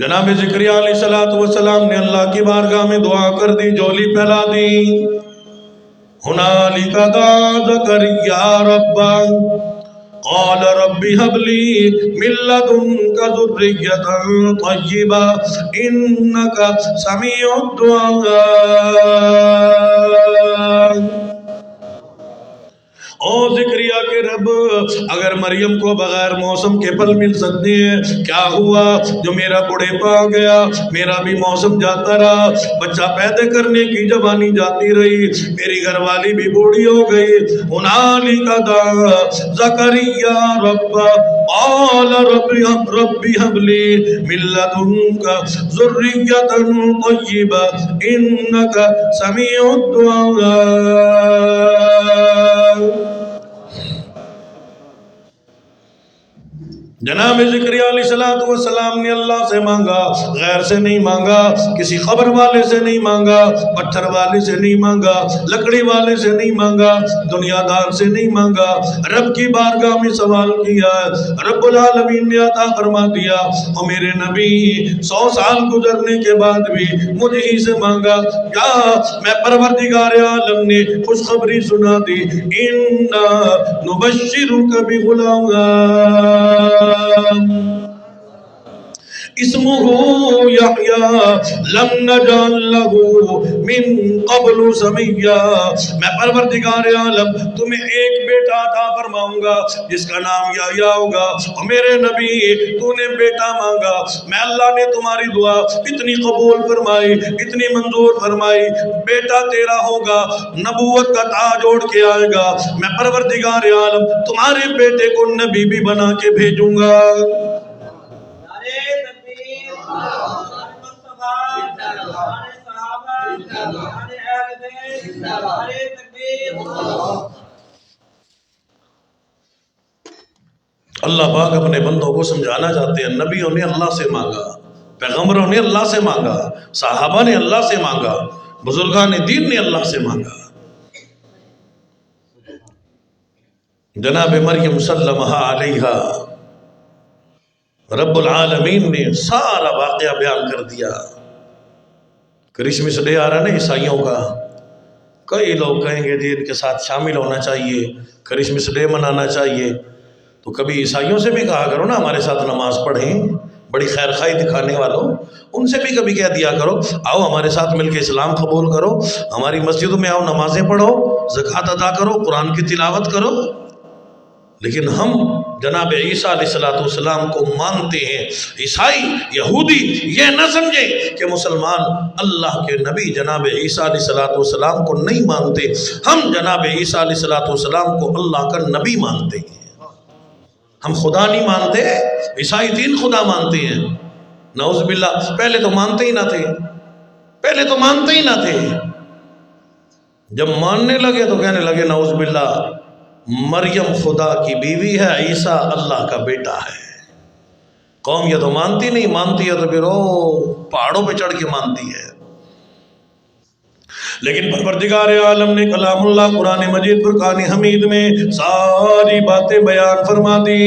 جناب زکریا علیہ السلام نے اللہ کی بارگاہ میں دعا کر دی، جولی پھیلا دی۔ ہنالک دعا زکریا ربہ قال رب هب لي من لدنك ذرية طيبة إنك سميع الدعاء۔ او زکریا کے رب، اگر مریم کو بغیر موسم کے پھل مل سکتے ہیں، کیا ہوا جو میرا بڑھیپا آ گیا، میرا بھی موسم جاتا رہا، بچہ پیدا کرنے کی جوانی جاتی رہی، میری گھر والی بھی بوڑھی ہو گئی۔ ہنالک دعا زکریا رب قال رب هب لي من لدنك ذرية طيبة إنك سميع الدعاء۔ جناب زکریا علیہ السلام نے اللہ سے مانگا، غیر سے نہیں مانگا، کسی خبر والے سے نہیں مانگا، پتھر والے سے نہیں مانگا، لکڑی والے سے نہیں مانگا، دنیا دار سے نہیں مانگا، رب کی بارگاہ میں سوال کیا، رب العالمین نے عطا فرما دیا۔ اور میرے نبی 100 سال گزرنے کے بعد بھی مجھے ہی سے مانگا، کیا میں پروردگار عالم نے خوشخبری سنا دی، اِنَّا نُبَشِّرُكَ بِغُلَامٍ اسمہ یحییٰ لم نجعل لہ من قبل سمیا۔ میں پروردگار عالم تمہیں ایک بیٹا عطا فرماؤں گا جس کا نام یحییٰ ہوگا۔ اور میرے نبی تو نے بیٹا مانگا، میں اللہ نے تمہاری دعا اتنی قبول فرمائی، اتنی منظور فرمائی، بیٹا تیرا ہوگا، نبوت کا تاج اوڑھ کے آئے گا، میں پروردگار عالم تمہارے بیٹے کو نبی بھی بنا کے بھیجوں گا۔ اللہ پاک اپنے بندوں کو سمجھانا چاہتے ہیں، نبیوں نے اللہ سے مانگا، پیغمبروں نے اللہ سے مانگا، صحابہ نے اللہ سے مانگا، بزرگان دین نے اللہ سے مانگا۔ جناب مریم سلمہ علیہا رب العالمین نے سارا واقعہ بیان کر دیا۔ کرسمس ڈے آ رہا نا عیسائیوں کا، کئی لوگ کہیں گے جی ان کے ساتھ شامل ہونا چاہیے، کرسمس ڈے منانا چاہیے، تو کبھی عیسائیوں سے بھی کہا کرو نا ہمارے ساتھ نماز پڑھیں، بڑی خیر خواہی دکھانے والوں، ان سے بھی کبھی کہہ دیا کرو آؤ ہمارے ساتھ مل کے اسلام قبول کرو، ہماری مسجدوں میں آؤ، نمازیں پڑھو، زکوٰۃ ادا کرو، قرآن کی تلاوت کرو۔ لیکن ہم جناب عیسیٰ علیہ السلام کو مانتے ہیں۔ عیسائی یہودی یہ نہ سمجھیں کہ مسلمان اللہ کے نبی جناب عیسیٰ علیہ السلام کو نہیں مانتے، ہم جناب عیسیٰ علیہ السلام کو اللہ کا نبی مانتے ہیں، ہم خدا نہیں مانتے۔ عیسائی 3 خدا مانتے ہیں، نعوذ باللہ، پہلے تو مانتے ہی نہ تھے، پہلے تو مانتے ہی نہ تھے، جب ماننے لگے تو کہنے لگے نعوذ باللہ مریم خدا کی بیوی ہے، عیسیٰ اللہ کا بیٹا ہے۔ قوم یہ تو مانتی نہیں، مانتی ہے تو پھر پہاڑوں پہ چڑھ کے مانتی ہے۔ لیکن پروردگار عالم نے کلام اللہ قرآن مجید فرقان حمید میں ساری باتیں بیان فرما دی۔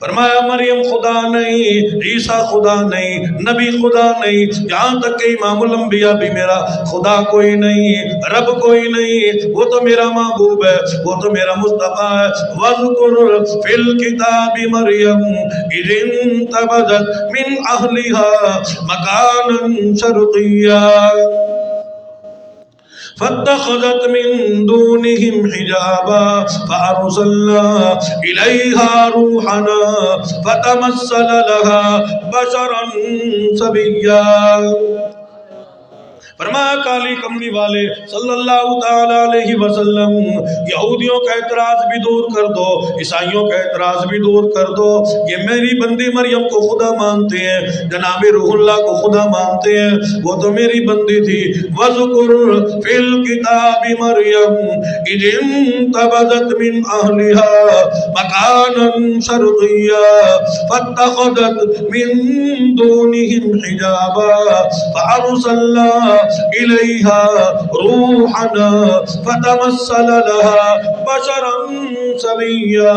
فرمایا مریم خدا نہیں، عیسیٰ خدا نہیں، نبی خدا نہیں، یہاں تک کہ امام الانبیاء بھی میرا خدا کوئی نہیں، رب کوئی نہیں، وہ تو میرا محبوب ہے، وہ تو میرا مصطفیٰ ہے۔ وَاذْكُرْ فِي الْكِتَابِ مَرْيَمَ إِذِ انتَبَذَتْ مِنْ أَهْلِهَا مَكَانًا شَرْقِيًّا فاتخذت من دونهم حجابا فأرسلنا إليها روحنا فتمثل لها بشرا سويا۔ فرمایا کالی کملی والے صلی اللہ تعالیٰ علیہ وسلم، یہودیوں کا اعتراض بھی دور کر دو، عیسائیوں کا اعتراض بھی دور کر دو، یہ میری بندی مریم کو خدا مانتے ہیں، جناب روح اللہ کو خدا مانتے ہیں، وہ تو میری بندی تھی۔ وَذْكُرْ فِي الْكِتَابِ مَرْيَمَ إِذِ انتَبَذَتْ مِنْ أَهْلِهَا مَكَانًا شَرْقِيًّا فَاتَّخَذَتْ مِنْ دُونِهِمْ حِجَابًا فَأَرْسَلْنَا إِلَيْهَا روحنا فتمثل لها بشرا سويا۔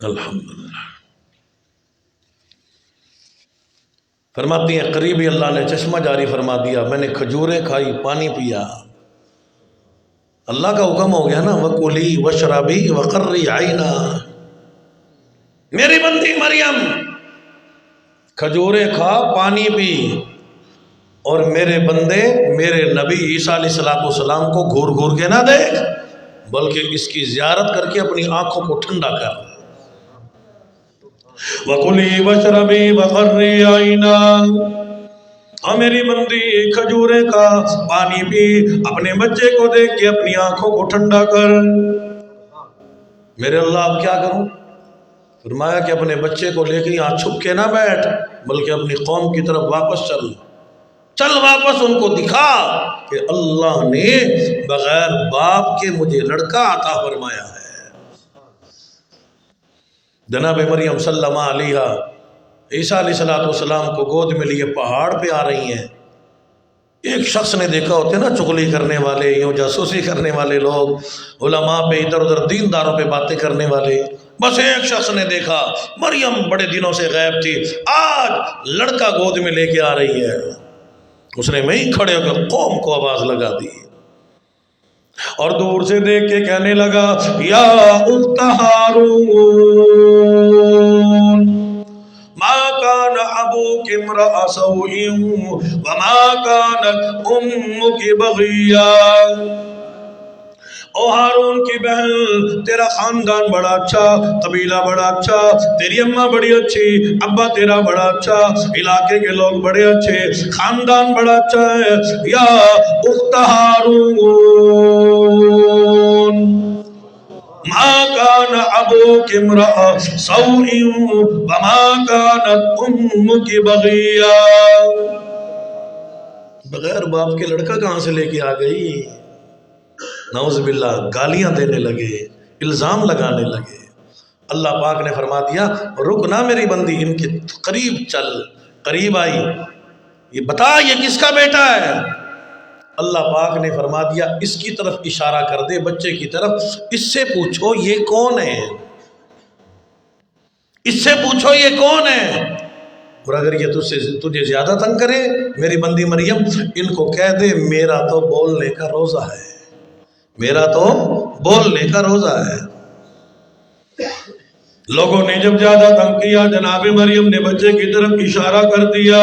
الحمدللہ۔ فرماتی ہیں قریبی اللہ نے چشمہ جاری فرما دیا، میں نے کھجوریں کھائی، پانی پیا، اللہ کا حکم ہو گیا نا، وَكُلِي وَاشْرَبِي وَقَرِّي عَيْنًا، میری بندی مریم کھجوریں کھا، پانی پی، اور میرے بندے میرے نبی عیسیٰ علیہ السلام کو گھور گھور کے نہ دیکھ، بلکہ اس کی زیارت کر کے اپنی آنکھوں کو ٹھنڈا کر۔ وَكُلِي وَاشْرَبِي وَقَرِّي عَيْنًا، اور میری بندی کھجوریں کا، پانی پی، اپنے بچے کو دیکھ کے اپنی آنکھوں کو ٹھنڈا کر۔ میرے اللہ اب کیا کروں؟ فرمایا کہ اپنے بچے کو لے کے یہاں چھپ کے نہ بیٹھ، بلکہ اپنی قوم کی طرف واپس چل واپس ان کو دکھا کہ اللہ نے بغیر باپ کے مجھے لڑکا عطا فرمایا ہے۔ جناب مریم صلی اللہ علیہ عیسیٰ علیہ السلام کو گود میں لیے پہاڑ پہ آ رہی ہیں۔ ایک شخص نے دیکھا، ہوتے نا چغلی کرنے والے، یوں جاسوسی کرنے والے لوگ، علماء پہ ادھر ادھر دینداروں پہ باتیں کرنے والے، بس ایک شخص نے دیکھا مریم بڑے دنوں سے غائب تھی، آج لڑکا گود میں لے کے آ رہی ہے۔ اس نے وہیں کھڑے ہو کر قوم کو آواز لگا دی، اور دور سے دیکھ کے کہنے لگا، یا اخت ہارون ما کان ابوک امرأ سوء وما کانت امک بغیا، او ہارون کی بہن، تیرا خاندان بڑا اچھا، قبیلہ بڑا اچھا، تیری اماں بڑی اچھی، ابا تیرا بڑا اچھا، علاقے کے لوگ بڑے اچھے، خاندان بڑا اچھا ہے۔ یا اخت ہارون ما کان ابوک امرأ سوء وما کانت امک بغیا، بغیر باپ کے لڑکا کہاں سے لے کے آ گئی؟ نعوذ باللہ، گالیاں دینے لگے، الزام لگانے لگے۔ اللہ پاک نے فرما دیا، رک نہ میری بندی، ان کے قریب چل۔ قریب آئی، یہ بتا یہ کس کا بیٹا ہے؟ اللہ پاک نے فرما دیا، اس کی طرف اشارہ کر دے، بچے کی طرف، اس سے پوچھو یہ کون ہے، اس سے پوچھو یہ کون ہے۔ اور اگر یہ تجھے زیادہ تنگ کرے میری بندی مریم، ان کو کہہ دے میرا تو بولنے کا روزہ ہے، میرا تو بولنے کا روزہ ہے۔ لوگوں نے جب زیادہ تنگ کیا، جناب مریم نے بچے کی طرف اشارہ کر دیا،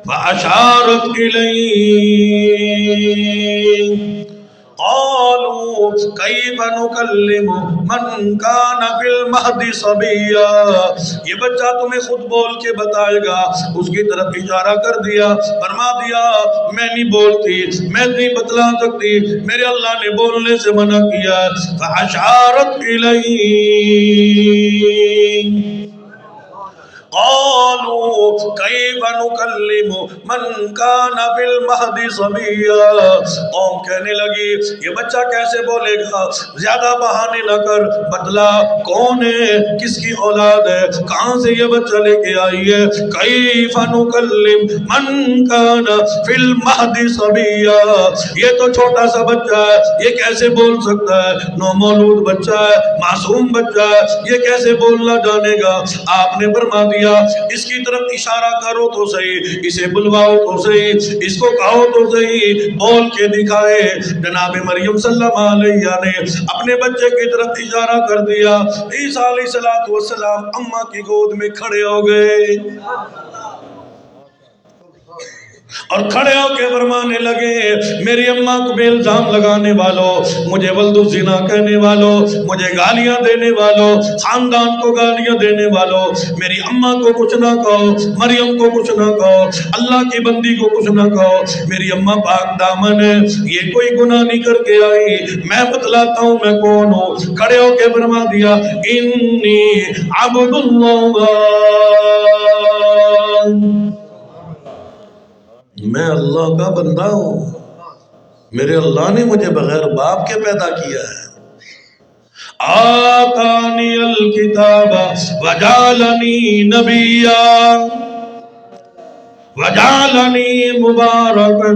فَأَشَارَتْ إِلَيْهِ قَالُوا كَيْفَ نُكَلِّمُ مَنْ كَانَ فِي الْمَهْدِ صَبِيًّا، یہ بچہ تمہیں خود بول کے بتائے گا۔ اس کی طرف اشارہ کر دیا، فرما دیا میں نہیں بولتی، میں نہیں بتلا سکتی، میرے اللہ نے بولنے سے منع کیا۔ فَأَشَارَتْ إِلَيْهِ قالوا کیف نکلم من کان فی المہد صبیا، قوم کہنے لگی یہ بچہ کیسے بولے گا، زیادہ بہانے نہ کر، بتلا کون ہے، کس کی اولاد ہے، کہاں سے یہ بچہ لے کے آئی ہے۔ کیف نکلم من کان فی المہد صبیا، یہ تو چھوٹا سا بچہ ہے، یہ کیسے بول سکتا ہے، نومولود بچہ ہے، معصوم بچہ ہے، یہ کیسے بولنا جانے گا۔ آپ نے فرما دیا اس کی طرف اشارہ کرو تو صحیح، اسے بلواؤ تو صحیح، اس کو کہو تو صحیح، بول کے دکھائے۔ جناب مریم صلی اللہ علیہ نے اپنے بچے کی طرف اشارہ کر دیا، عیسیٰ علیہ السلام اماں کی گود میں کھڑے ہو گئے اور کھڑے ہو کے فرمانے لگے میری اماں کو بے الزام لگانے والوں، مجھے ولد الزنا کہنے والوں، مجھے گالیاں دینے والوں، خاندان کو گالیاں دینے والوں، میری اماں کو کچھ نہ کہو، مریم کو کچھ نہ کہو، اللہ کی بندی کو کچھ نہ کہو، میری اماں پاک دامن ہے، یہ کوئی گناہ نہیں کر کے آئی، میں بتلاتا ہوں میں کون ہوں۔ کھڑے ہو کے فرما دیا انی عبد اللہ، میں اللہ کا بندہ ہوں، میرے اللہ نے مجھے بغیر باپ کے پیدا کیا ہے۔ آتانی الکتاب وجعلنی نبیا، وجعلني مباركا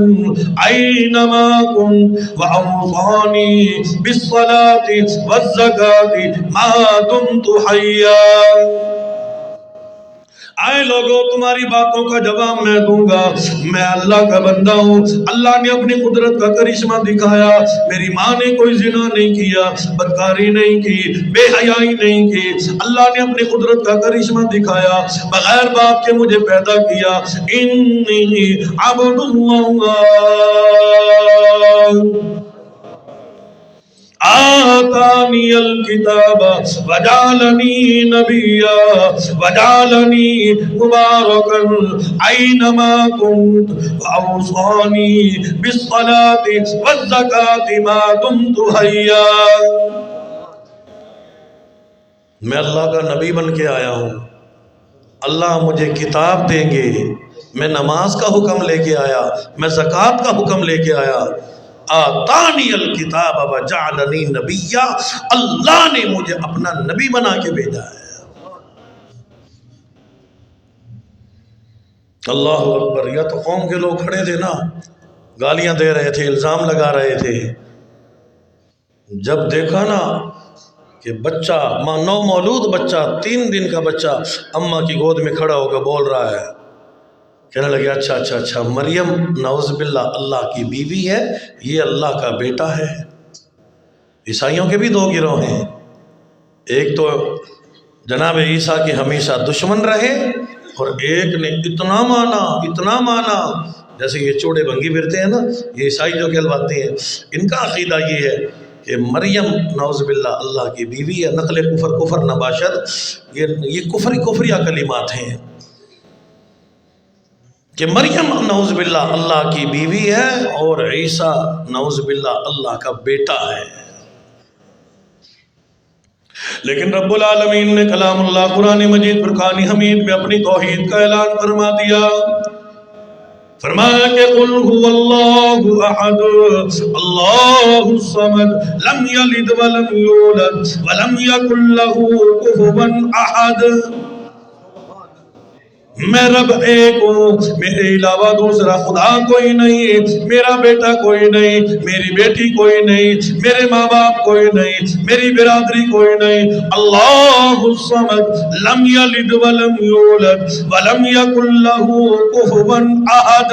أينما كنت وأوصاني بالصلاة والزكاة ما دمت حيا۔ آئے لوگوں تمہاری باتوں کا جواب میں دوں گا، میں اللہ کا بندہ ہوں۔ اللہ نے اپنی قدرت کا کرشمہ دکھایا، میری ماں نے کوئی زنا نہیں کیا، بدکاری نہیں کی، بے حیائی نہیں کی۔ اللہ نے اپنی قدرت کا کرشمہ دکھایا، بغیر باپ کے مجھے پیدا کیا۔ انی عبد اللہ آتانی الکتاب وجعلنی نبیا وجعلنی مبارکا اینما کنت واوصانی بالصلاة والزکاة ما دمت حیا۔ میں اللہ کا نبی بن کے آیا ہوں، اللہ مجھے کتاب دیں گے، میں نماز کا حکم لے کے آیا، میں زکوٰۃ کا حکم لے کے آیا۔ آتانی الکتاب وجعلنی نبیا، اللہ نے مجھے اپنا نبی بنا کے بھیجا ہے۔ اللہ اکبر۔ یا تو قوم کے لوگ کھڑے تھے نا، گالیاں دے رہے تھے، الزام لگا رہے تھے، جب دیکھا نا کہ بچہ نو مولود بچہ 3 دن کا بچہ اماں کی گود میں کھڑا ہو کر بول رہا ہے، کہنے لگے اچھا مریم نعوذ باللہ اللہ کی بیوی ہے، یہ اللہ کا بیٹا ہے۔ عیسائیوں کے بھی 2 گروہ ہیں، ایک تو جناب عیسیٰ کے ہمیشہ دشمن رہے، اور ایک نے اتنا مانا جیسے یہ چوڑے بھنگی پھرتے ہیں نا، یہ عیسائی جو کہلواتے ہیں، ان کا عقیدہ یہ ہے کہ مریم نعوذ باللہ اللہ کی بیوی ہے، نقل کفر نباشر، یہ کفریہ کلمات ہیں کہ مریم نعوذ باللہ اللہ کی بیوی ہے اور عیسیٰ نعوذ باللہ اللہ کا بیٹا ہے۔ لیکن رب العالمین نے کلام اللہ قرآن مجید فرقان حمید میں اپنی توحید کا اعلان فرما دیا، فرمایا کہ قل هو اللہ احد اللہ الصمد لم یلد ولم یولد ولم یکن له کفوا احد۔ میں رب ایک ہوں، میرے علاوہ دوسرا خدا کوئی نہیں، میرا بیٹا کوئی نہیں، میری بیٹی کوئی نہیں، میرے ماں باپ کوئی نہیں، میری برادری کوئی نہیں۔ اللہ الصمد لم یلد ولم یولد ولم یکن له کفوا احد۔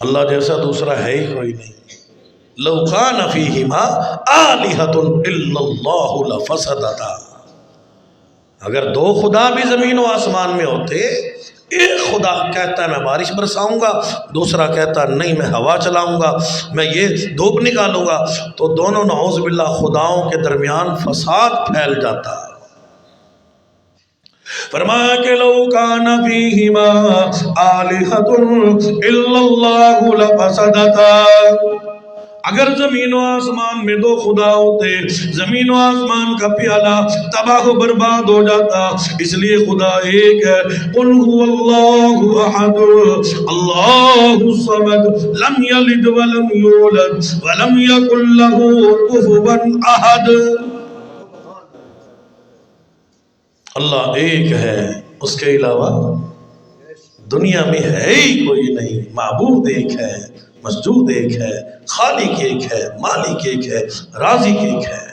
اللہ جیسا دوسرا ہے ہی کوئی نہیں۔ لو کان فیہما آلہۃ الا اللہ لفسدتا، اگر 2 خدا بھی زمین و آسمان میں ہوتے، ایک خدا کہتا ہے میں بارش برساؤں گا، دوسرا کہتا نہیں میں ہوا چلاؤں گا، میں یہ دھوپ نکالوں گا، تو دونوں نعوذ باللہ خداؤں کے درمیان فساد پھیل جاتا۔ فرمایا کہ لو کان فیہما آلہۃ الا اللہ لفسدتا، اگر زمین و آسمان میں 2 خدا ہوتے، زمین و آسمان کا پیالہ تباہ و برباد ہو جاتا، اس لیے خدا ایک ہے۔ قل هو اللہ احد اللہ الصمد لم یلد ولم یولد ولم یکن له کفوا احد۔ اللہ ایک ہے، اس کے علاوہ دنیا میں ہے ہی کوئی نہیں، معبود ایک ہے، مسجود ایک ہے، خالق ایک ہے، مالک ایک ہے، رازق ایک ہے۔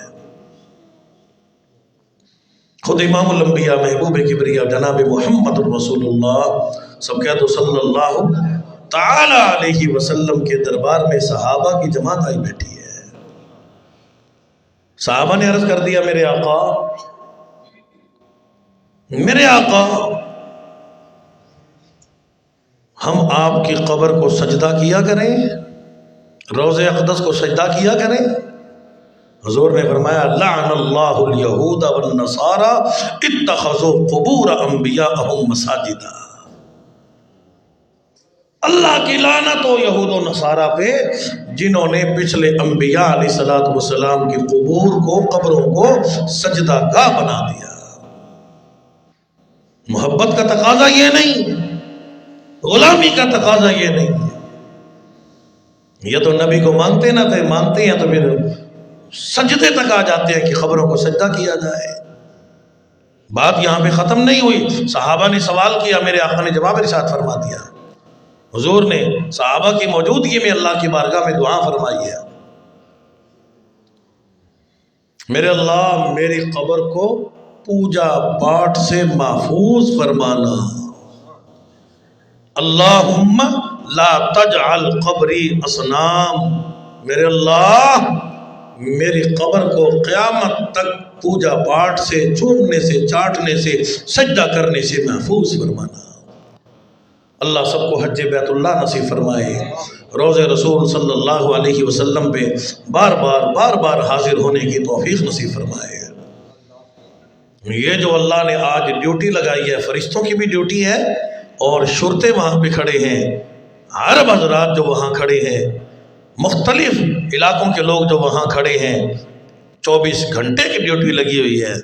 خود امام الانبیاء محبوب کبریا جناب محمد رسول اللہ سب کہہ دو صلی اللہ تعالی علیہ وسلم کے دربار میں صحابہ کی جماعت آئی بیٹھی ہے۔ صحابہ نے عرض کر دیا میرے آقا ہم آپ کی قبر کو سجدہ کیا کریں، روضہ اقدس کو سجدہ کیا کریں؟ حضور نے فرمایا لعن اللہ الیہود والنصارى اتخذوا قبور انبیاءہم مساجدا، اللہ کی لعنت ہو یہود و نصارہ پہ جنہوں نے پچھلے انبیاء علیہ السلام کی قبور کو، قبروں کو سجدہ گاہ بنا دیا۔ محبت کا تقاضا یہ نہیں، غلامی کا تقاضا یہ نہیں، یہ تو نبی کو مانتے نہ تھے، مانتے ہیں تو پھر سجدے تک آ جاتے ہیں کہ خبروں کو سجدہ کیا جائے۔ بات یہاں پہ ختم نہیں ہوئی، صحابہ نے سوال کیا، میرے آقا نے جواب ارشاد فرما دیا۔ حضور نے صحابہ کی موجودگی میں اللہ کی بارگاہ میں دعا فرمائی ہے، میرے اللہ میری قبر کو پوجا پاٹ سے محفوظ فرمانا، اللہم لا تجعل قبری اصنام، میرے اللہ میری قبر کو قیامت تک پوجا پاٹ سے، چومنے سے، چاٹنے سے، سجدہ کرنے سے محفوظ فرمانا۔ اللہ سب کو حج بیت اللہ نصیب فرمائے، روضہ رسول صلی اللہ علیہ وسلم پہ بار بار حاضر ہونے کی توفیق نصیب فرمائے۔ یہ جو اللہ نے آج ڈیوٹی لگائی ہے، فرشتوں کی بھی ڈیوٹی ہے، اور شرطے وہاں پہ کھڑے ہیں، عرب حضرات جو وہاں کھڑے ہیں، مختلف علاقوں کے لوگ جو وہاں کھڑے ہیں، 24 گھنٹے کی ڈیوٹی لگی ہوئی ہے۔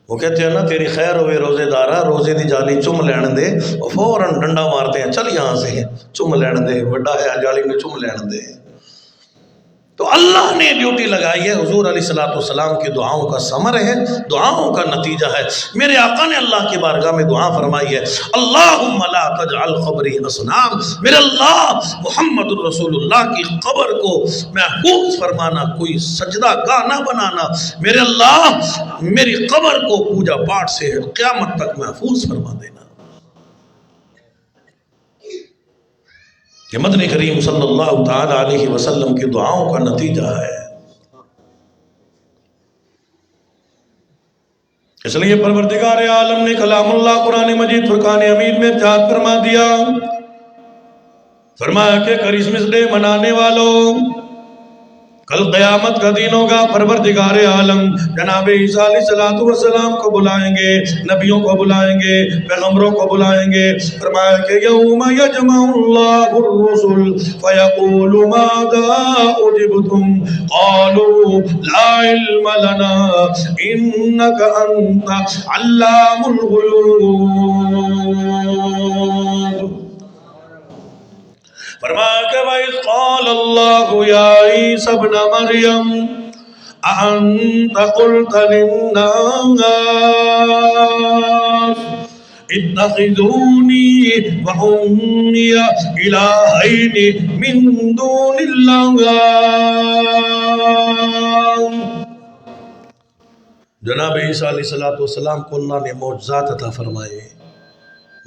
وہ کہتے ہیں نا تیری خیر ہوئے روزے دارا، روزے دی جالی چم لین دے، وہ فوراً ڈنڈا مارتے ہیں، چل یہاں سے چم لین دے، بڑا ہے جالی میں چم لین دے۔ تو اللہ نے ڈیوٹی لگائی ہے، حضور علیہ السلام کی دعاؤں کا ثمر ہے، دعاؤں کا نتیجہ ہے۔ میرے آقا نے اللہ کی بارگاہ میں دعا فرمائی ہے، اللہم لا تجعل قبری اصنام، میرے اللہ محمد الرسول اللہ کی قبر کو محفوظ فرمانا، کوئی سجدہ گاہ نہ بنانا، میرے اللہ میری قبر کو پوجا پاٹ سے قیامت تک محفوظ فرما دینا۔ کہ مدنی کریم صلی اللہ تعالی علیہ وسلم کی دعاؤں کا نتیجہ ہے۔ اس لیے پروردگار عالم نے کلام اللہ قرآن مجید فرقان حمید میں ارشاد فرما دیا، فرمایا کہ کرسمس ڈے منانے والوں، کل قیامت کا دن ہوگا، پروردگار عالم جناب عیسیٰ علیہ السلام کو بلائیں گے، نبیوں کو بلائیں گے، پیغمبروں کو بلائیں گے، فرمایا کہ یوم یجمع اللہ الرسل فیقول ماذا اجبتم قالوا لا علم لنا انک انت علام الغیوب۔ فرمایا کہ وَإِذْ قَالَ اللَّهُ يَا عِيسَى ابْنَ مَرْيَمَ أَأَنْتَ قُلْتَ لِلنَّاسِ اتَّخِذُونِي وَأُمِّيَ إِلَٰهَيْنِ مِن دُونِ اللَّهِ۔ جناب عیسیٰ علیہ السلام کو اللہ نے معجزات عطا فرمائے،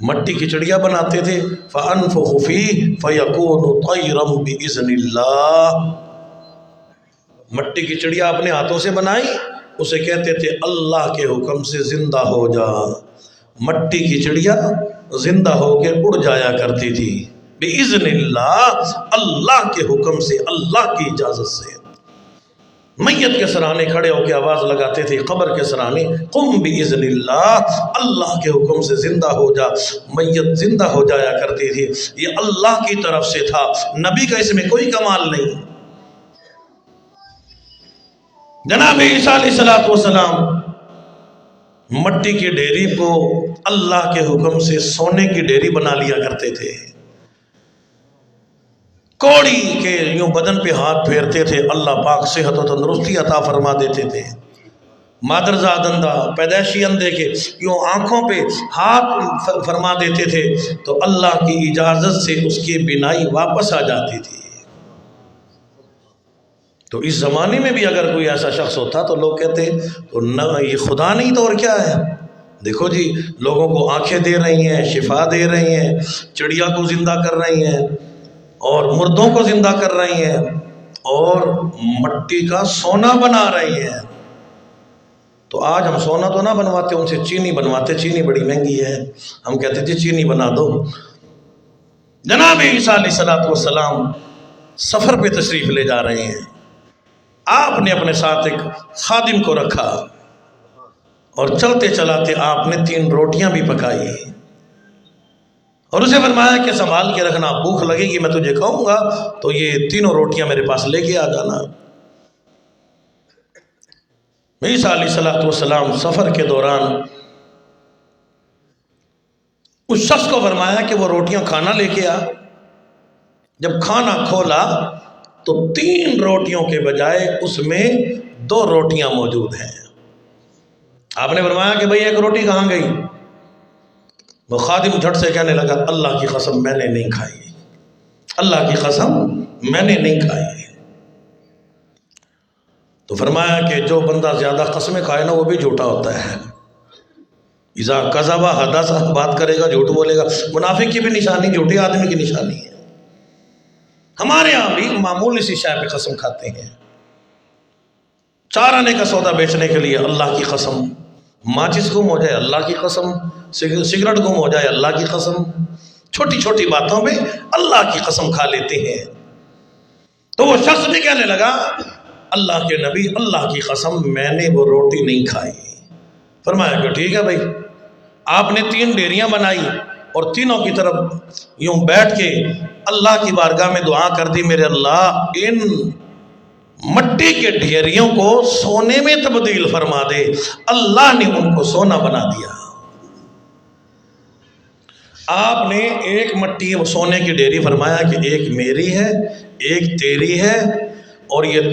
مٹی کی چڑیا بناتے تھے، فَأَنفُخُ فِيهِ فَيَكُونُ طَيْرًا بِإِذْنِ اللَّهِ، مٹی کی چڑیا اپنے ہاتھوں سے بنائی، اسے کہتے تھے اللہ کے حکم سے زندہ ہو جا، مٹی کی چڑیا زندہ ہو کے اڑ جایا کرتی تھی، بِإِذْنِ اللَّهِ، اللہ کے حکم سے، اللہ کی اجازت سے۔ میت کے سرانے کھڑے ہو کے آواز لگاتے تھے، قبر کے سرانے، قم بِإِذْنِ اللَّهِ، اللہ کے حکم سے زندہ ہو جا، میت زندہ ہو جایا کرتی تھی۔ یہ اللہ کی طرف سے تھا، نبی کا اس میں کوئی کمال نہیں۔ جناب عیسیٰ علیہ السلام مٹی کی ڈیری کو اللہ کے حکم سے سونے کی ڈیری بنا لیا کرتے تھے، کوڑی کے یوں بدن پہ ہاتھ پھیرتے تھے، اللہ پاک صحت و تندرستی عطا فرما دیتے تھے، مادرزاد اندھا، پیدائشی اندھے کے یوں آنکھوں پہ ہاتھ فرما دیتے تھے تو اللہ کی اجازت سے اس کی بینائی واپس آ جاتی تھی۔ تو اس زمانے میں بھی اگر کوئی ایسا شخص ہوتا تو لوگ کہتے تو نہ یہ خدا نہیں تو اور کیا ہے، دیکھو جی لوگوں کو آنکھیں دے رہی ہیں، شفا دے رہی ہیں، چڑیا کو زندہ کر رہی ہیں، اور مردوں کو زندہ کر رہی ہیں، اور مٹی کا سونا بنا رہی ہیں۔ تو آج ہم سونا تو نہ بنواتے، ان سے چینی بنواتے، چینی بڑی مہنگی ہے، ہم کہتے جی چینی بنا دو۔ جناب عیسیٰ علیہ السلام سفر پہ تشریف لے جا رہے ہیں، آپ نے اپنے ساتھ ایک خادم کو رکھا اور چلتے چلاتے آپ نے 3 روٹیاں بھی پکائی اور اسے فرمایا کہ سنبھال کے رکھنا، بھوک لگے گی میں تجھے کہوں گا تو یہ 3 روٹیاں میرے پاس لے کے آ جانا۔ عیسیٰ علیہ السلام سفر کے دوران اس شخص کو فرمایا کہ وہ روٹیاں کھانا لے کے آ۔ جب کھانا کھولا تو 3 روٹیوں کے بجائے اس میں 2 روٹیاں موجود ہیں۔ آپ نے فرمایا کہ بھئی ایک روٹی کہاں گئی؟ وہ خادم جھٹ سے کہنے لگا اللہ کی قسم میں نے نہیں کھائی، اللہ کی قسم میں نے نہیں کھائی۔ تو فرمایا کہ جو بندہ زیادہ قسمیں کھائے نا وہ بھی جھوٹا ہوتا ہے۔ اذا کذب حدث، بات کرے گا جھوٹ بولے گا۔ منافق کی بھی نشانی جھوٹے آدمی کی نشانی ہے۔ ہمارے یہاں بھی معمولی سی شے پہ قسم کھاتے ہیں، 4 آنے کا سودا بیچنے کے لیے اللہ کی قسم، ماچس گم ہو جائے اللہ کی قسم، سگریٹ گم ہو جائے اللہ کی قسم، چھوٹی چھوٹی باتوں پہ اللہ کی قسم کھا لیتے ہیں۔ تو وہ شخص بھی کہنے لگا اللہ کے نبی اللہ کی قسم میں نے وہ روٹی نہیں کھائی۔ فرمایا کہ ٹھیک ہے بھائی، آپ نے 3 ڈیریاں بنائی اور تینوں کی طرف یوں بیٹھ کے اللہ کی بارگاہ میں دعا کر دی، میرے اللہ ان مٹی کے ڈھیریوں کو سونے میں تبدیل فرما دے۔ اللہ نے ان کو سونا بنا دیا۔ آپ نے ایک مٹی سونے کی ڈھیری فرمایا کہ ایک میری ہے، ایک تیری ہے، اور یہ